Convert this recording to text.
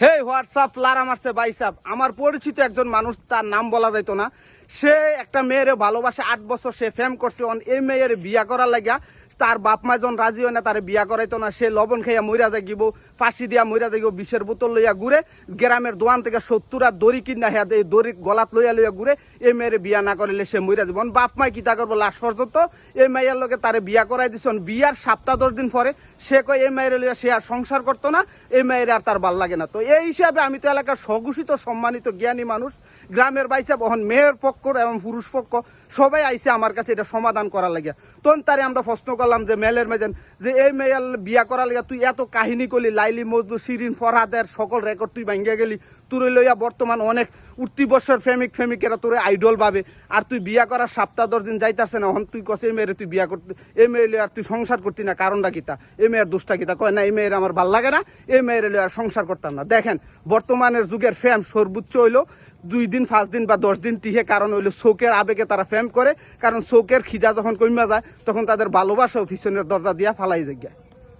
হে WhatsApp লারা মারছে বাইসাপ, আমার পরিচিত একজন মানুষ, তার নাম বলা যাইতো না, সে একটা মেয়েরে ভালোবাসে, 8 বছর সে ফেম করছে। এই মেয়ের বিয়া করার লাগিয়া তার বাপ মা জন রাজি হয় না, তার বিয়া করাইতো না। সে লবণ খাইয়া মইরা যাইব, ফাঁসি দিয়া মইরা যাইব, বিষের বোতল লইয়া ঘুরে, গ্রামের দোয়ান থেকে 70 আর দড়ি কিনা হ্যাঁ এই দড়ি গলাত লইয়া লইয়া ঘুরে। এই মেয়ের বিয়া না করিলে সে মইরা যাব। বাপ মাই কিতা করবো লাশ পর্যন্ত এই মেয়ের লোকে তারে বিয়া করাই দিচ্ছেন। বিয়ার সপ্তাহ 10 দিন পরে সে কয় এই মেয়ের লইয়া সে আর সংসার করতো না, এই মেয়ের আর তার ভাল লাগে না। তো এই হিসাবে আমি তো এলাকার স্বঘোষিত সম্মানিত জ্ঞানী মানুষ, গ্রামের বাইসা বহন মেয়ের পক্ষ এবং পুরুষ পক্ষ সবাই আইসে আমার কাছে এটা সমাধান করার লাগিয়া। তখন তারে আমরা প্রশ্ন করলাম যে মেলের মেজেন যে এই মেয়ের বিয়া করার লাগিয়া তুই এত কাহিনী করলি, লাইলি মজদু শিরিন ফরহাদের সকল রেকর্ড তুই ভাঙ্গিয়া গেলি, তোর লইয়া বর্তমান অনেক উঠতি বছর ফেমিকেরা তোর আইডল ভাবে, আর তুই বিয়া করার সপ্তাহ 10 দিন যাইতারছে না, এখন তুই কস এই মেয়ের তুই বিয়া করতে, এই মেয়ের আর তুই সংসার করতি না, কারণটা কিতা, এই মেয়ের দোষটা কিতা? কয় না এই মেয়ের আমার ভাল লাগে না, এই মেয়ের আর সংসার করতাম না। দেখেন বর্তমানের যুগের ফ্যাম সর্বোচ্চ হইলো 2 দিন 5 দিন বা 10 দিন টিহে, কারণ হইলো শোকের আবেগে তারা ফ্যাম করে, কারণ শোকের খিদা যখন কমা যায় তখন তাদের ভালোবাসা পিছনের দরজা দিয়া ফালাই যায়।